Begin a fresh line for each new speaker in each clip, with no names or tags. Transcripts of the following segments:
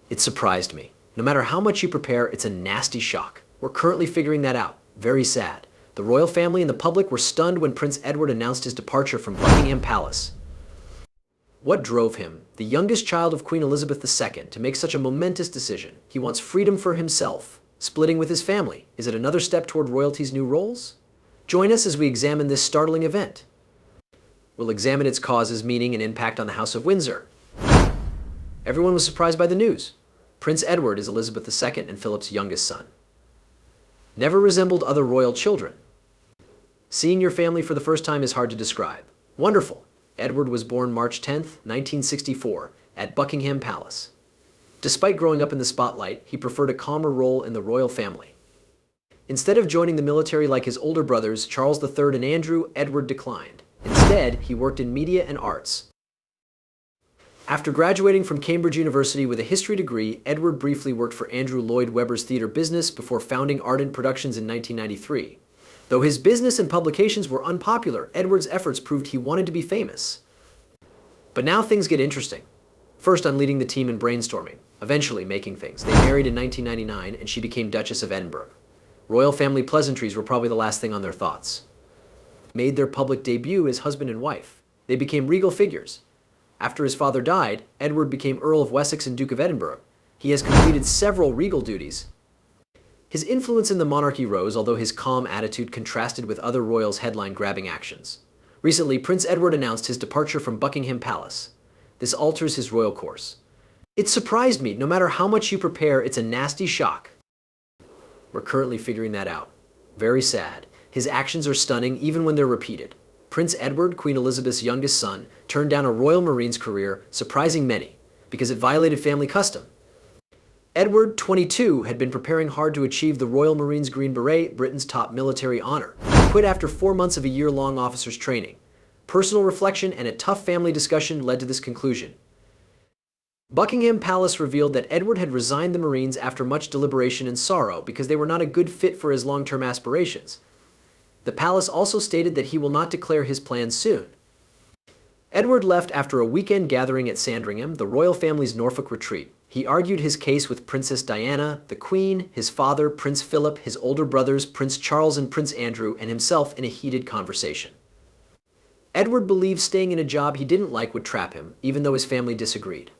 It surprised me. No matter how much you prepare, it's a nasty shock. We're currently figuring that out. Very sad. The royal family and the public were stunned when Prince Edward announced his departure from Buckingham Palace. What drove him, the youngest child of Queen Elizabeth II, to make such a momentous decision? He wants freedom for himself. Splitting with his family. Is it another step toward royalty's new roles? Join us as we examine this startling event. We'll examine its causes, meaning, and impact on the House of Windsor. Everyone was surprised by the news. Prince Edward is Elizabeth II and Philip's youngest son. Never resembled other royal children. Seeing your family for the first time is hard to describe. Wonderful. Edward was born March 10, 1964, at Buckingham Palace. Despite growing up in the spotlight, he preferred a calmer role in the royal family. Instead of joining the military like his older brothers, Charles III and Andrew, Edward declined. Instead, he worked in media and arts. After graduating from Cambridge University with a history degree, Edward briefly worked for Andrew Lloyd Webber's theater business before founding Ardent Productions in 1993. Though his business and publications were unpopular, Edward's efforts proved he wanted to be famous. But now things get interesting. First on leading the team in brainstorming, eventually making things. They married in 1999 and she became Duchess of Edinburgh. Royal family pleasantries were probably the last thing on their thoughts. Made their public debut as husband and wife. They became regal figures. After his father died, Edward became Earl of Wessex and Duke of Edinburgh. He has completed several regal duties. His influence in the monarchy rose, although his calm attitude contrasted with other royals' headline-grabbing actions. Recently, Prince Edward announced his departure from Buckingham Palace. This alters his royal course. It surprised me. No matter how much you prepare, it's a nasty shock. We're currently figuring that out. Very sad. His actions are stunning even when they're repeated. Prince Edward, Queen Elizabeth's youngest son, turned down a Royal Marines career, surprising many, because it violated family custom. Edward, 22, had been preparing hard to achieve the Royal Marines Green Beret, Britain's top military honor. He quit after 4 months of a year-long officer's training. Personal reflection and a tough family discussion led to this conclusion. Buckingham Palace revealed that Edward had resigned the Marines after much deliberation and sorrow because they were not a good fit for his long-term aspirations. The palace also stated that he will not declare his plans soon. Edward left after a weekend gathering at Sandringham, the royal family's Norfolk retreat. He argued his case with Princess Diana, the Queen, his father, Prince Philip, his older brothers, Prince Charles and Prince Andrew, and himself in a heated conversation. Edward believed staying in a job he didn't like would trap him, even though his family disagreed.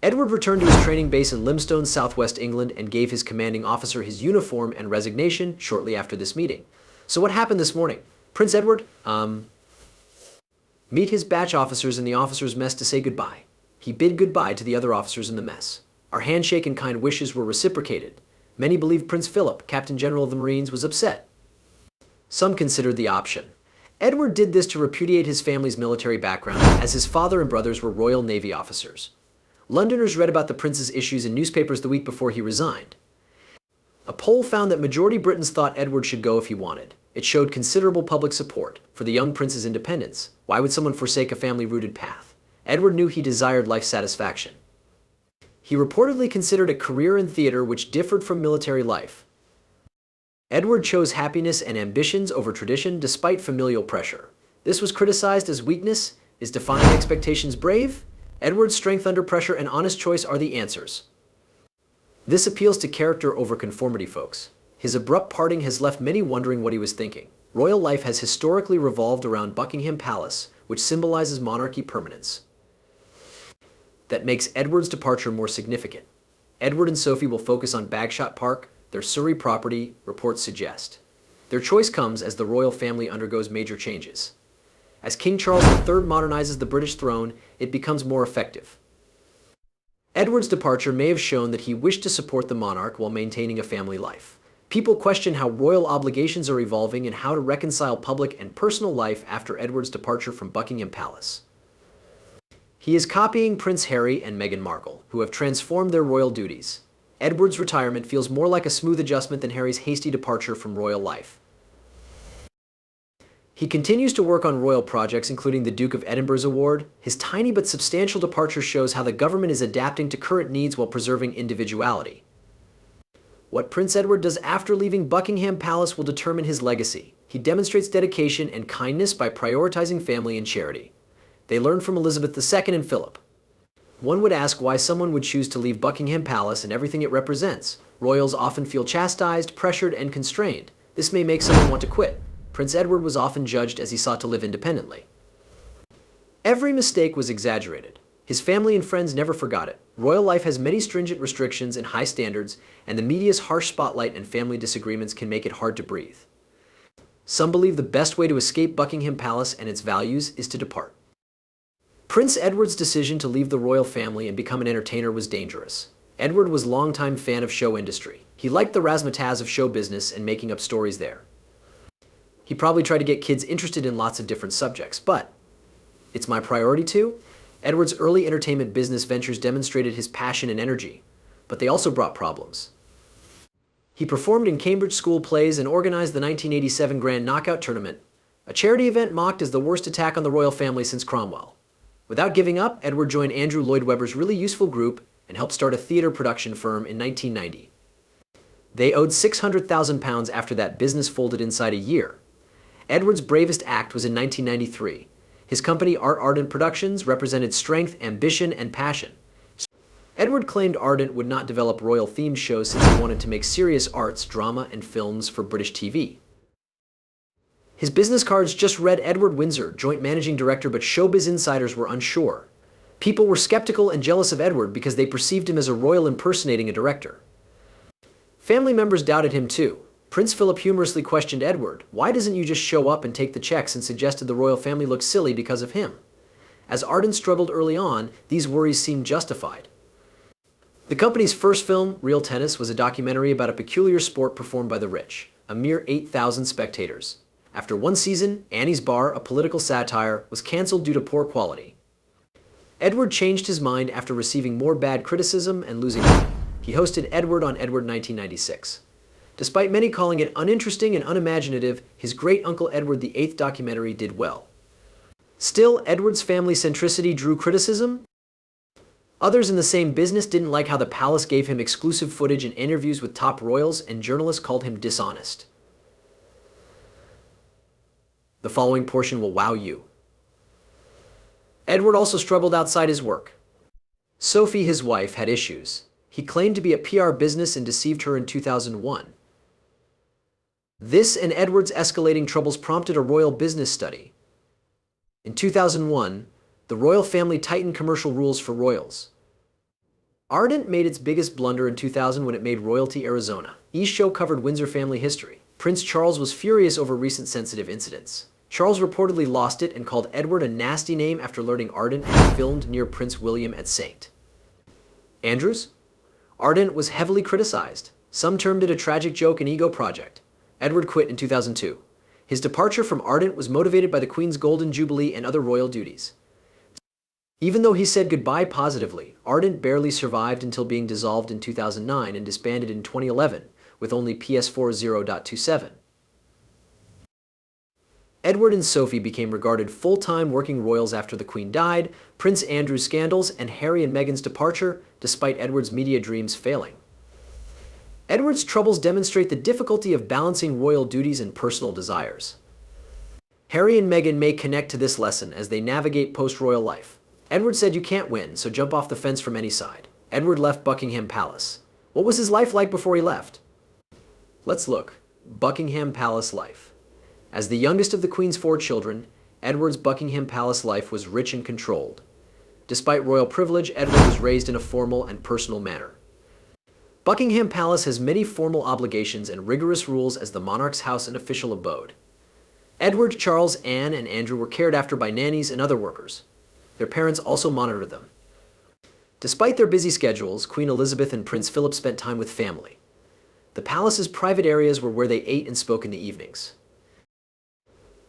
Edward returned to his training base in Limestone, southwest England, and gave his commanding officer his uniform and resignation shortly after this meeting. So what happened this morning? Prince Edward, meet his batch officers in the officers' mess to say goodbye. He bid goodbye to the other officers in the mess. Our handshake and kind wishes were reciprocated. Many believed Prince Philip, Captain General of the Marines, was upset. Some considered the option. Edward did this to repudiate his family's military background, as his father and brothers were Royal Navy officers. Londoners read about the prince's issues in newspapers the week before he resigned. A poll found that majority Britons thought Edward should go if he wanted. It showed considerable public support for the young prince's independence. Why would someone forsake a family-rooted path? Edward knew he desired life satisfaction. He reportedly considered a career in theater which differed from military life. Edward chose happiness and ambitions over tradition despite familial pressure. This was criticized as weakness. Is defying expectations brave? Edward's strength under pressure and honest choice are the answers. This appeals to character over conformity, folks. His abrupt parting has left many wondering what he was thinking. Royal life has historically revolved around Buckingham Palace, which symbolizes monarchy permanence. That makes Edward's departure more significant. Edward and Sophie will focus on Bagshot Park, their Surrey property, reports suggest. Their choice comes as the royal family undergoes major changes. As King Charles III modernizes the British throne, it becomes more effective. Edward's departure may have shown that he wished to support the monarch while maintaining a family life. People question how royal obligations are evolving and how to reconcile public and personal life after Edward's departure from Buckingham Palace. He is copying Prince Harry and Meghan Markle, who have transformed their royal duties. Edward's retirement feels more like a smooth adjustment than Harry's hasty departure from royal life. He continues to work on royal projects, including the Duke of Edinburgh's award. His tiny but substantial departure shows how the government is adapting to current needs while preserving individuality. What Prince Edward does after leaving Buckingham Palace will determine his legacy. He demonstrates dedication and kindness by prioritizing family and charity. They learned from Elizabeth II and Philip. One would ask why someone would choose to leave Buckingham Palace and everything it represents. Royals often feel chastised, pressured, and constrained. This may make someone want to quit. Prince Edward was often judged as he sought to live independently. Every mistake was exaggerated. His family and friends never forgot it. Royal life has many stringent restrictions and high standards, and the media's harsh spotlight and family disagreements can make it hard to breathe. Some believe the best way to escape Buckingham Palace and its values is to depart. Prince Edward's decision to leave the royal family and become an entertainer was dangerous. Edward was a longtime fan of show industry. He liked the razzmatazz of show business and making up stories there. He probably tried to get kids interested in lots of different subjects, but it's my priority too? Edward's early entertainment business ventures demonstrated his passion and energy, but they also brought problems. He performed in Cambridge school plays and organized the 1987 Grand Knockout Tournament, a charity event mocked as the worst attack on the royal family since Cromwell. Without giving up, Edward joined Andrew Lloyd Webber's really useful group and helped start a theater production firm in 1990. They owed £600,000 after that business folded inside a year. Edward's bravest act was in 1993. His company, Ardent Productions, represented strength, ambition, and passion. Edward claimed Ardent would not develop royal-themed shows since he wanted to make serious arts, drama, and films for British TV. His business cards just read Edward Windsor, joint managing director, but showbiz insiders were unsure. People were skeptical and jealous of Edward because they perceived him as a royal impersonating a director. Family members doubted him too. Prince Philip humorously questioned Edward, "Why doesn't you just show up and take the checks?" and suggested the royal family looked silly because of him. As Ardent struggled early on, these worries seemed justified. The company's first film, Real Tennis, was a documentary about a peculiar sport performed by the rich, a mere 8,000 spectators. After one season, Annie's Bar, a political satire, was cancelled due to poor quality. Edward changed his mind after receiving more bad criticism and losing money. He hosted Edward on Edward 1996. Despite many calling it uninteresting and unimaginative, his great-uncle Edward VIII documentary did well. Still, Edward's family centricity drew criticism. Others in the same business didn't like how the palace gave him exclusive footage and interviews with top royals, and journalists called him dishonest. The following portion will wow you. Edward also struggled outside his work. Sophie, his wife, had issues. He claimed to be a PR business and deceived her in 2001. This and Edward's escalating troubles prompted a royal business study. In 2001, the royal family tightened commercial rules for royals. Ardent made its biggest blunder in 2000 when it made Royalty Arizona. Each show covered Windsor family history. Prince Charles was furious over recent sensitive incidents. Charles reportedly lost it and called Edward a nasty name after learning Ardent had filmed near Prince William at St. Andrews? Ardent was heavily criticized. Some termed it a tragic joke and ego project. Edward quit in 2002. His departure from Ardent was motivated by the Queen's Golden Jubilee and other royal duties. Even though he said goodbye positively, Ardent barely survived until being dissolved in 2009 and disbanded in 2011, with only PS4 0.27. Edward and Sophie became regarded full-time working royals after the Queen died, Prince Andrew's scandals, and Harry and Meghan's departure, despite Edward's media dreams failing. Edward's troubles demonstrate the difficulty of balancing royal duties and personal desires. Harry and Meghan may connect to this lesson as they navigate post-royal life. Edward said you can't win, so jump off the fence from any side. Edward left Buckingham Palace. What was his life like before he left? Let's look. Buckingham Palace life. As the youngest of the Queen's 4 children, Edward's Buckingham Palace life was rich and controlled. Despite royal privilege, Edward was raised in a formal and personal manner. Buckingham Palace has many formal obligations and rigorous rules as the monarch's house and official abode. Edward, Charles, Anne, and Andrew were cared after by nannies and other workers. Their parents also monitored them. Despite their busy schedules, Queen Elizabeth and Prince Philip spent time with family. The palace's private areas were where they ate and spoke in the evenings.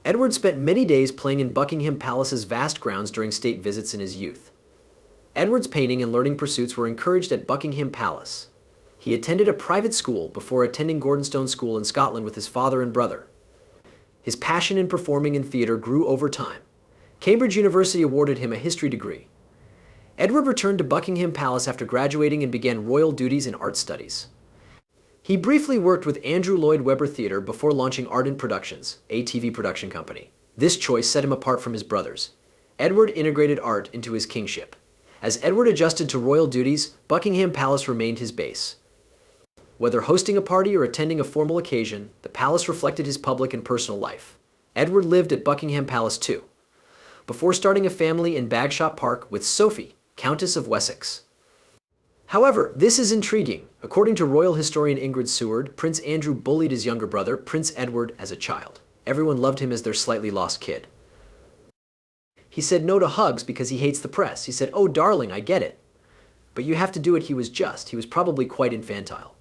Edward spent many days playing in Buckingham Palace's vast grounds during state visits in his youth. Edward's painting and learning pursuits were encouraged at Buckingham Palace. He attended a private school before attending Gordonstoun School in Scotland with his father and brother. His passion in performing in theater grew over time. Cambridge University awarded him a history degree. Edward returned to Buckingham Palace after graduating and began royal duties in art studies. He briefly worked with Andrew Lloyd Webber Theatre before launching Ardent Productions, a TV production company. This choice set him apart from his brothers. Edward integrated art into his kingship. As Edward adjusted to royal duties, Buckingham Palace remained his base. Whether hosting a party or attending a formal occasion, the palace reflected his public and personal life. Edward lived at Buckingham Palace too, before starting a family in Bagshot Park with Sophie, Countess of Wessex. However, this is intriguing. According to royal historian Ingrid Seward, Prince Andrew bullied his younger brother, Prince Edward, as a child. Everyone loved him as their slightly lost kid. He said no to hugs because he hates the press. He said, "Oh, darling, I get it. But you have to do it." He was just. He was probably quite infantile.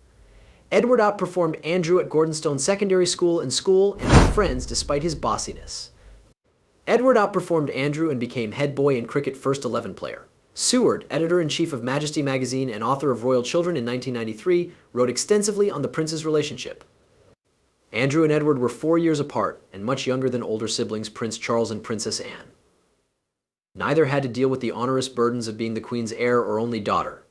Edward outperformed Andrew at Gordonstone Secondary School and with friends despite his bossiness. Edward outperformed Andrew and became head boy and cricket first 11 player. Seward, editor-in-chief of Majesty magazine and author of Royal Children in 1993, wrote extensively on the prince's relationship. Andrew and Edward were 4 years apart and much younger than older siblings Prince Charles and Princess Anne. Neither had to deal with the onerous burdens of being the Queen's heir or only daughter.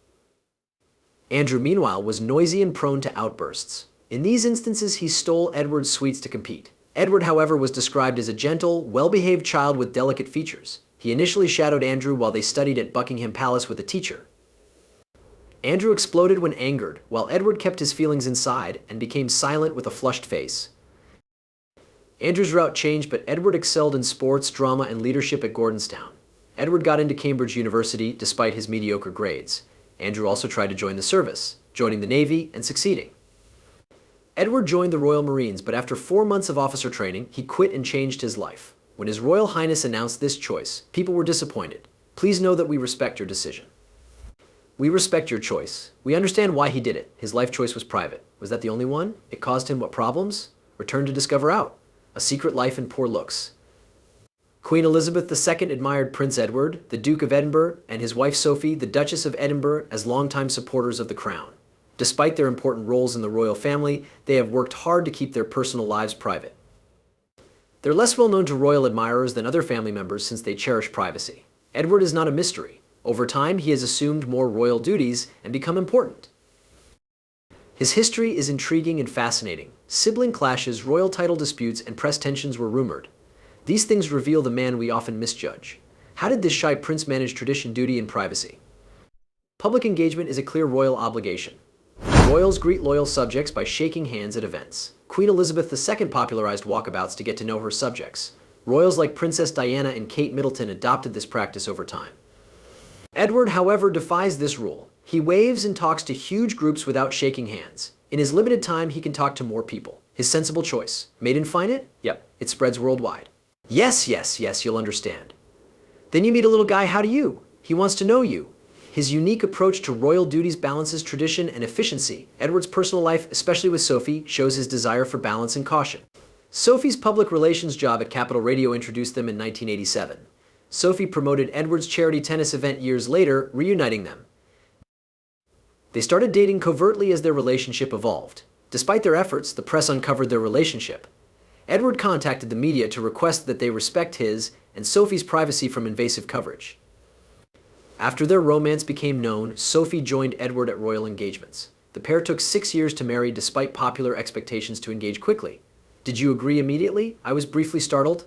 Andrew, meanwhile, was noisy and prone to outbursts. In these instances, he stole Edward's sweets to compete. Edward, however, was described as a gentle, well-behaved child with delicate features. He initially shadowed Andrew while they studied at Buckingham Palace with a teacher. Andrew exploded when angered, while Edward kept his feelings inside and became silent with a flushed face. Andrew's route changed, but Edward excelled in sports, drama, and leadership at Gordonstown. Edward got into Cambridge University despite his mediocre grades. Andrew also tried to join the service, joining the Navy and succeeding. Edward joined the Royal Marines, but after 4 months of officer training, he quit and changed his life. When His Royal Highness announced this choice, people were disappointed. Please know that we respect your decision. We respect your choice. We understand why he did it. His life choice was private. Was that the only one? It caused him what problems? Return to discover out. A secret life and poor looks. Queen Elizabeth II admired Prince Edward, the Duke of Edinburgh, and his wife Sophie, the Duchess of Edinburgh, as longtime supporters of the crown. Despite their important roles in the royal family, they have worked hard to keep their personal lives private. They're less well known to royal admirers than other family members since they cherish privacy. Edward is not a mystery. Over time, he has assumed more royal duties and become important. His history is intriguing and fascinating. Sibling clashes, royal title disputes, and press tensions were rumored. These things reveal the man we often misjudge. How did this shy prince manage tradition, duty, and privacy? Public engagement is a clear royal obligation. Royals greet loyal subjects by shaking hands at events. Queen Elizabeth II popularized walkabouts to get to know her subjects. Royals like Princess Diana and Kate Middleton adopted this practice over time. Edward, however, defies this rule. He waves and talks to huge groups without shaking hands. In his limited time, he can talk to more people. His sensible choice. Made in Finet? Yep, it spreads worldwide. Yes, you'll understand. Then you meet a little guy, how do you? He wants to know you. His unique approach to royal duties balances tradition and efficiency. Edward's personal life, especially with Sophie, shows his desire for balance and caution. Sophie's public relations job at Capital Radio introduced them in 1987. Sophie promoted Edward's charity tennis event years later, reuniting them. They started dating covertly as their relationship evolved. Despite their efforts, the press uncovered their relationship. Edward contacted the media to request that they respect his and Sophie's privacy from invasive coverage. After their romance became known, Sophie joined Edward at royal engagements. The pair took 6 years to marry despite popular expectations to engage quickly. Did you agree immediately? I was briefly startled.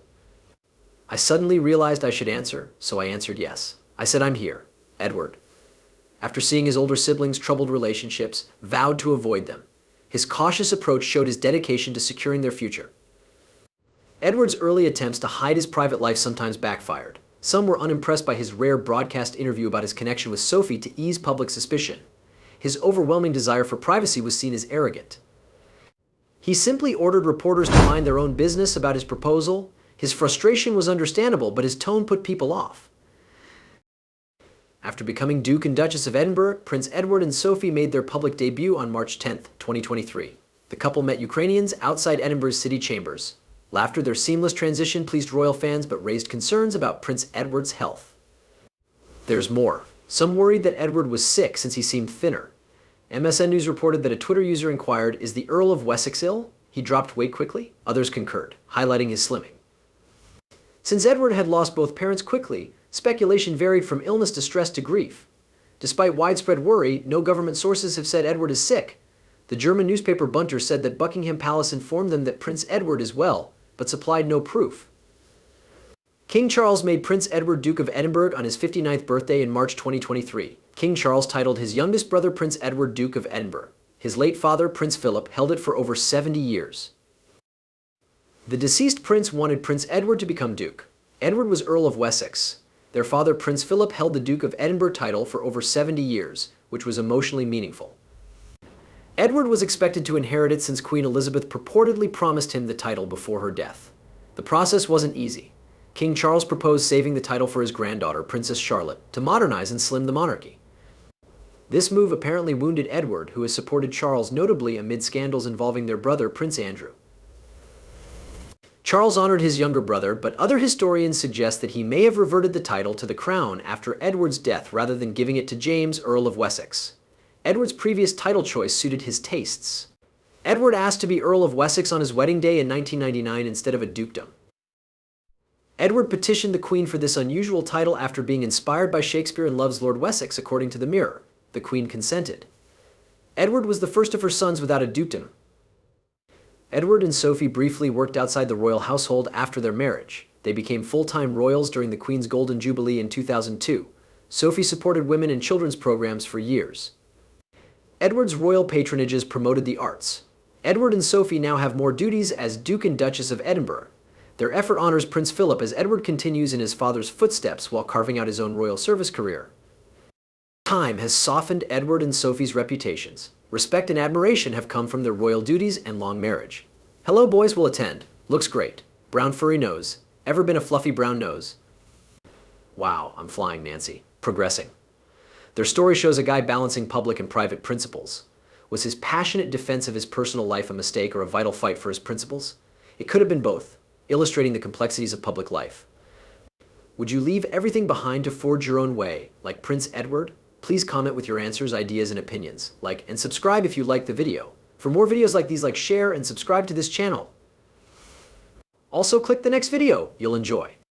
I suddenly realized I should answer, so I answered yes. I said, I'm here, Edward. After seeing his older siblings' troubled relationships, vowed to avoid them. His cautious approach showed his dedication to securing their future. Edward's early attempts to hide his private life sometimes backfired. Some were unimpressed by his rare broadcast interview about his connection with Sophie to ease public suspicion. His overwhelming desire for privacy was seen as arrogant. He simply ordered reporters to mind their own business about his proposal. His frustration was understandable, but his tone put people off. After becoming Duke and Duchess of Edinburgh, Prince Edward and Sophie made their public debut on March 10, 2023. The couple met Ukrainians outside Edinburgh's city chambers. After their seamless transition pleased royal fans but raised concerns about Prince Edward's health. There's more. Some worried that Edward was sick since he seemed thinner. MSN News reported that a Twitter user inquired, is the Earl of Wessex ill? He dropped weight quickly? Others concurred, highlighting his slimming. Since Edward had lost both parents quickly, speculation varied from illness to stress to grief. Despite widespread worry, no government sources have said Edward is sick. The German newspaper Bunter said that Buckingham Palace informed them that Prince Edward is well, but supplied no proof. King Charles made Prince Edward Duke of Edinburgh on his 59th birthday in March 2023. King Charles titled his youngest brother Prince Edward Duke of Edinburgh. His late father, Prince Philip, held it for over 70 years. The deceased prince wanted Prince Edward to become Duke. Edward was Earl of Wessex. Their father, Prince Philip, held the Duke of Edinburgh title for over 70 years, which was emotionally meaningful. Edward was expected to inherit it since Queen Elizabeth purportedly promised him the title before her death. The process wasn't easy. King Charles proposed saving the title for his granddaughter, Princess Charlotte, to modernize and slim the monarchy. This move apparently wounded Edward, who has supported Charles notably amid scandals involving their brother, Prince Andrew. Charles honored his younger brother, but other historians suggest that he may have reverted the title to the crown after Edward's death rather than giving it to James, Earl of Wessex. Edward's previous title choice suited his tastes. Edward asked to be Earl of Wessex on his wedding day in 1999 instead of a dukedom. Edward petitioned the Queen for this unusual title after being inspired by Shakespeare and loves Lord Wessex, according to the Mirror. The Queen consented. Edward was the first of her sons without a dukedom. Edward and Sophie briefly worked outside the royal household after their marriage. They became full-time royals during the Queen's Golden Jubilee in 2002. Sophie supported women and children's programs for years. Edward's royal patronages promoted the arts. Edward and Sophie now have more duties as Duke and Duchess of Edinburgh. Their effort honors Prince Philip as Edward continues in his father's footsteps while carving out his own royal service career. Time has softened Edward and Sophie's reputations. Respect and admiration have come from their royal duties and long marriage. Hello boys will attend. Looks great. Brown furry nose. Ever been a fluffy brown nose? Wow, I'm flying, Nancy. Progressing. Their story shows a guy balancing public and private principles. Was his passionate defense of his personal life a mistake or a vital fight for his principles? It could have been both, illustrating the complexities of public life. Would you leave everything behind to forge your own way, like Prince Edward? Please comment with your answers, ideas, and opinions. Like and subscribe if you liked the video. For more videos like these, share and subscribe to this channel. Also, click the next video you'll enjoy.